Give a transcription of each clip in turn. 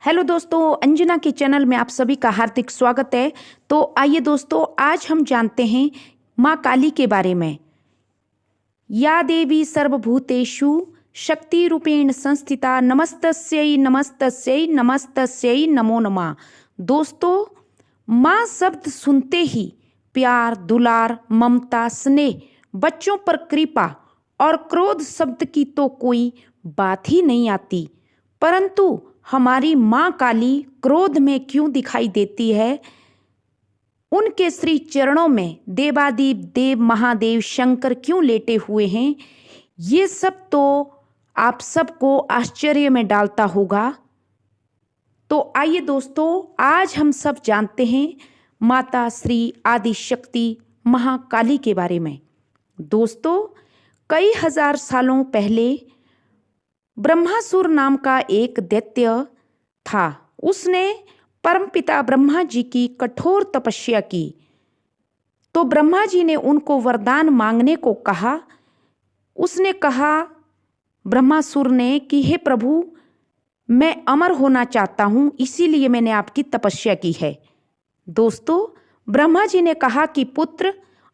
Hello दोस्तों, अंजना के channel में आप सभी का हार्दिक स्वागत है। तो आइए दोस्तों, आज हम जानते हैं माँ काली के बारे में। या देवी सर्वभूतेषु शक्ति रूपेण संस्थिता नमस्तस्यै नमस्तस्यै नमस्तस्यै नमो नमः। दोस्तों, माँ शब्द सुनते ही प्यार, दुलार, ममता, स्नेह, बच्चों पर कृपा और क्रोध शब्द की तो कोई बात ही नहीं आती। परंतु हमारी माँ काली क्रोध में क्यों दिखाई देती है? उनके श्री चरणों में देवादिदेव देव महादेव शंकर क्यों लेटे हुए हैं? ये सब तो आप सबको आश्चर्य में डालता होगा। तो आइए दोस्तों, आज हम सब जानते हैं माता श्री आदि शक्ति महाकाली के बारे में। दोस्तों, कई हजार सालों पहले ब्रह्मासुर नाम का एक दैत्य था। उसने परमपिता ब्रह्मा जी की कठोर तपस्या की। तो ब्रह्मा जी ने उनको वरदान मांगने को कहा। उसने कहा ब्रह्मासुर ने कि हे प्रभु, मैं अमर होना चाहता हूँ, इसीलिए मैंने आपकी तपस्या की है। दोस्तों, ब्रह्मा जी ने कहा कि पुत्र,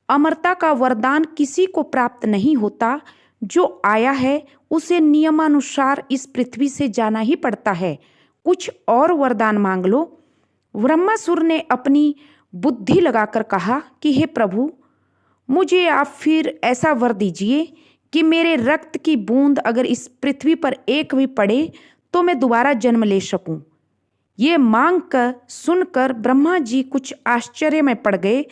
अमरता का वरदान किसी को प्राप्त नहीं होता। जो आया है उसे नियमानुसार इस पृथ्वी से जाना ही पड़ता है। कुछ और वरदान मांग लो। ब्रह्मासुर ने अपनी बुद्धि लगाकर कहा कि हे प्रभु, मुझे आप फिर ऐसा वर दीजिए कि मेरे रक्त की बूंद अगर इस पृथ्वी पर एक भी पड़े तो मैं दोबारा जन्म ले सकूं। ये मांग कर सुनकर ब्रह्मा जी कुछ आश्चर्य में पड़ गए।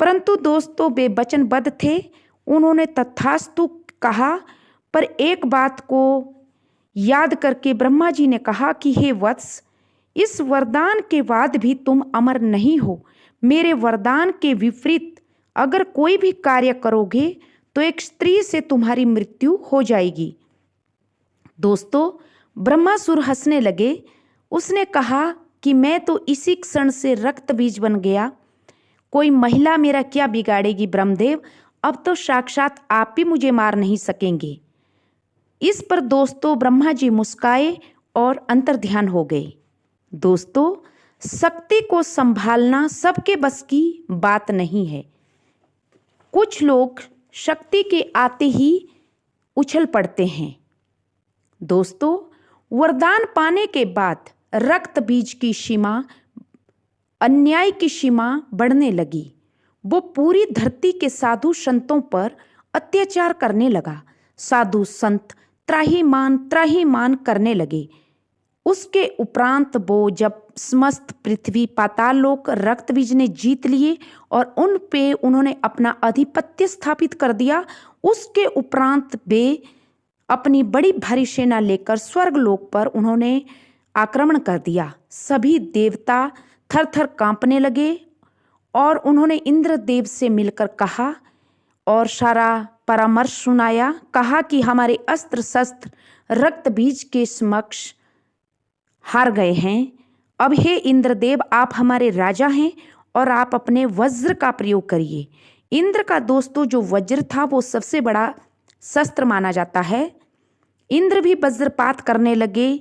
परंतु दोस्तों, वे वचनबद्ध थे। उन्होंने तथास्तु कहा। पर एक बात को याद करके ब्रह्मा जी ने कहा कि हे वत्स, इस वरदान के बाद भी तुम अमर नहीं हो। मेरे वरदान के विपरीत अगर कोई भी कार्य करोगे तो एक स्त्री से तुम्हारी मृत्यु हो जाएगी। दोस्तों, ब्रह्मासुर हंसने लगे। उसने कहा कि मैं तो इसी क्षण से रक्त बीज बन गया। कोई महिला मेरा क्या बिगाड़ेगी ब्रह्मदेव? अब तो साक्षात आप भी मुझे मार नहीं सकेंगे। इस पर दोस्तों ब्रह्मा जी मुस्काए और अंतर्ध्यान हो गए। दोस्तों, शक्ति को संभालना सबके बस की बात नहीं है। कुछ लोग शक्ति के आते ही उछल पड़ते हैं। दोस्तों, वरदान पाने के बाद रक्त बीज की सीमा, अन्याय की सीमा बढ़ने लगी। वो पूरी धरती के साधु संतों पर अत्याचार करने लगा। साधु संत त्राहिमाम करने लगे। उसके उपरांत वो जब समस्त पृथ्वी पाताल लोक रक्त बीज ने जीत लिए और उन पे उन्होंने अपना आधिपत्य स्थापित कर दिया, उसके उपरांत वे अपनी बड़ी भारी सेना लेकर स्वर्ग लोक पर उन्होंने आक्रमण कर दिया। सभी देवता थर थर कांपने लगे और उन्होंने इंद्रदेव से मिलकर कहा और सारा परामर्श सुनाया। कहा कि हमारे अस्त्र शस्त्र रक्त बीज के समक्ष हार गए हैं। अब हे इंद्रदेव, आप हमारे राजा हैं और आप अपने वज्र का प्रयोग करिए। इंद्र का दोस्तों जो वज्र था वो सबसे बड़ा शस्त्र माना जाता है। इंद्र भी वज्रपात करने लगे।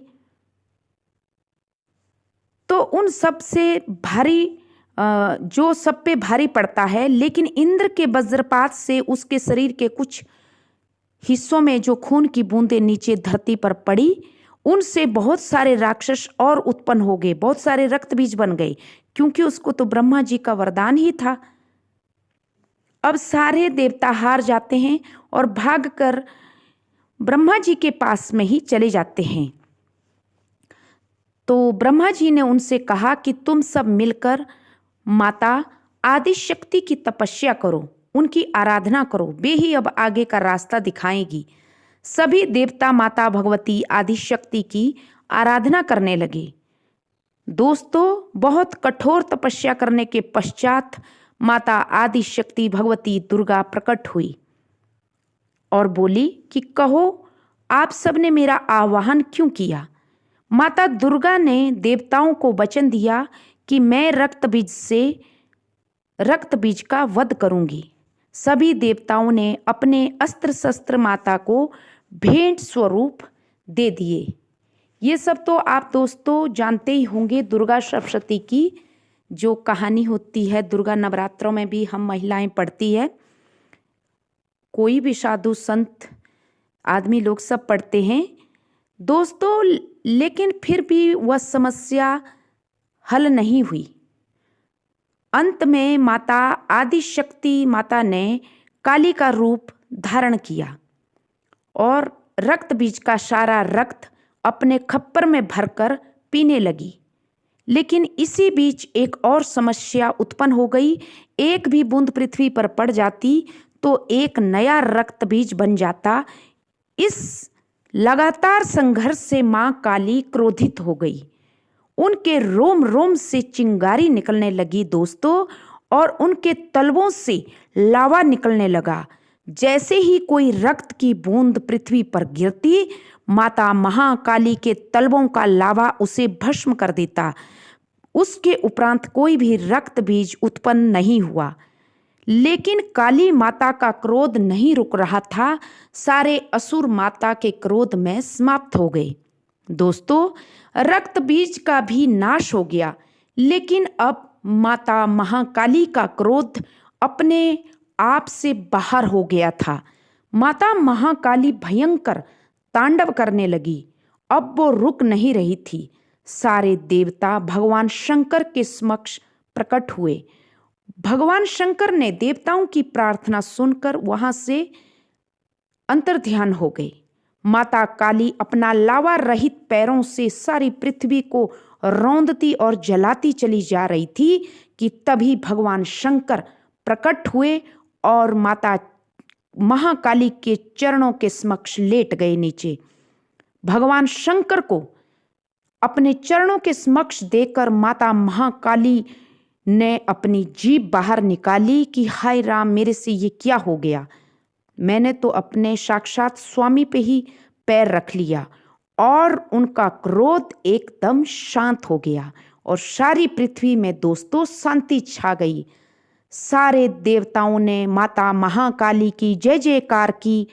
तो उन सबसे भारी जो सब पे भारी पड़ता है, लेकिन इंद्र के वज्रपात से उसके शरीर के कुछ हिस्सों में जो खून की बूंदें नीचे धरती पर पड़ी, उनसे बहुत सारे राक्षस और उत्पन्न हो गए, बहुत सारे रक्त बीज बन गए, क्योंकि उसको तो ब्रह्मा जी का वरदान ही था। अब सारे देवता हार जाते हैं और भागकर ब्रह्मा जी के पास में ही चले जाते हैं। तो ब्रह्मा जी ने उनसे कहा कि तुम सब मिलकर माता आदि शक्ति की तपस्या करो, उनकी आराधना करो, वे ही अब आगे का रास्ता दिखाएंगी। सभी देवता माता भगवती आदि शक्ति की आराधना करने लगे। दोस्तों, बहुत कठोर तपस्या करने के पश्चात माता आदि शक्ति भगवती दुर्गा प्रकट हुई और बोली कि कहो, आप सबने मेरा आह्वान क्यों किया? माता दुर्गा ने देवताओं को वचन दिया कि मैं रक्त बीज का वध करूंगी। सभी देवताओं ने अपने अस्त्र शस्त्र माता को भेंट स्वरूप दे दिए। ये सब तो आप दोस्तों जानते ही होंगे। दुर्गा सप्तशती की जो कहानी होती है, दुर्गा नवरात्रों में भी हम महिलाएं पढ़ती है, कोई भी साधु संत आदमी लोग सब पढ़ते हैं दोस्तों। लेकिन फिर भी वह समस्या हल नहीं हुई। अंत में माता आदिशक्ति माता ने काली का रूप धारण किया और रक्त बीज का सारा रक्त अपने खप्पर में भरकर पीने लगी। लेकिन इसी बीच एक और समस्या उत्पन्न हो गई। एक भी बूंद पृथ्वी पर पड़ जाती तो एक नया रक्त बीज बन जाता। इस लगातार संघर्ष से मां काली क्रोधित हो गई। उनके रोम रोम से चिंगारी निकलने लगी दोस्तों, और उनके तलवों से लावा निकलने लगा। जैसे ही कोई रक्त की बूंद पृथ्वी पर गिरती, माता महाकाली के तलवों का लावा उसे भस्म कर देता। उसके उपरांत कोई भी रक्त बीज उत्पन्न नहीं हुआ। लेकिन काली माता का क्रोध नहीं रुक रहा था। सारे असुर माता के क्रोध में समाप्त हो गए दोस्तों। रक्त बीज का भी नाश हो गया। लेकिन अब माता महाकाली का क्रोध अपने आप से बाहर हो गया था। माता महाकाली भयंकर तांडव करने लगी। अब वो रुक नहीं रही थी। सारे देवता भगवान शंकर के समक्ष प्रकट हुए। भगवान शंकर ने देवताओं की प्रार्थना सुनकर वहां से अंतर्ध्यान हो गए। माता काली अपना लावा रहित पैरों से सारी पृथ्वी को रौंदती और जलाती चली जा रही थी कि तभी भगवान शंकर प्रकट हुए और माता महाकाली के चरणों के समक्ष लेट गए नीचे। भगवान शंकर को अपने चरणों के समक्ष देखकर माता महाकाली ने अपनी जीभ बाहर निकाली कि हाय राम, मेरे से ये क्या हो गया। मैंने तो अपने साक्षात स्वामी पे ही पैर रख लिया। और उनका क्रोध एकदम शांत हो गया और सारी पृथ्वी में दोस्तों शांति छा गई। सारे देवताओं ने माता महाकाली की जय जयकार की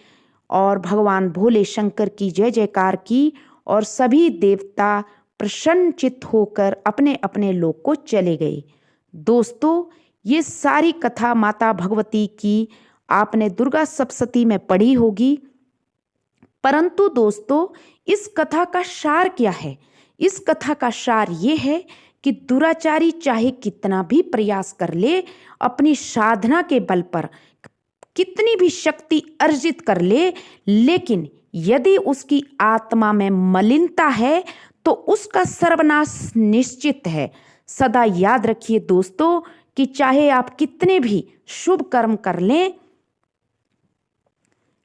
और भगवान भोले शंकर की जय जयकार की, और सभी देवता प्रसन्नचित्त होकर अपने अपने लोक को चले गए। दोस्तों, ये सारी कथा माता भगवती की आपने दुर्गा सप्तशती में पढ़ी होगी। परंतु दोस्तों, इस कथा का सार क्या है? इस कथा का सार ये है कि दुराचारी चाहे कितना भी प्रयास कर ले, अपनी साधना के बल पर कितनी भी शक्ति अर्जित कर ले, लेकिन यदि उसकी आत्मा में मलिनता है तो उसका सर्वनाश निश्चित है। सदा याद रखिए दोस्तों कि चाहे आप कितने भी शुभ कर्म कर लें,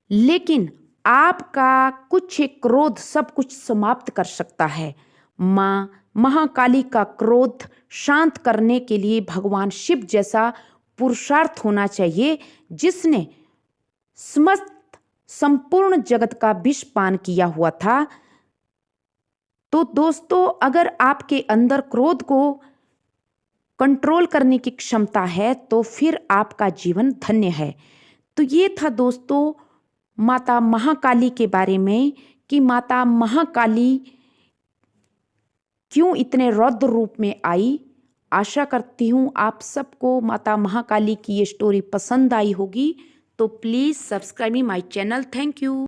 लेकिन आपका कुछ एक क्रोध सब कुछ समाप्त कर सकता है। मां महाकाली का क्रोध शांत करने के लिए भगवान शिव जैसा पुरुषार्थ होना चाहिए, जिसने समस्त संपूर्ण जगत का विष पान किया हुआ था। तो दोस्तों, अगर आपके अंदर क्रोध को कंट्रोल करने की क्षमता है तो फिर आपका जीवन धन्य है। तो ये था दोस्तों माता महाकाली के बारे में कि माता महाकाली क्यों इतने रौद्र रूप में आई। आशा करती हूँ आप सबको माता महाकाली की ये स्टोरी पसंद आई होगी। तो please subscribe my channel. Thank you.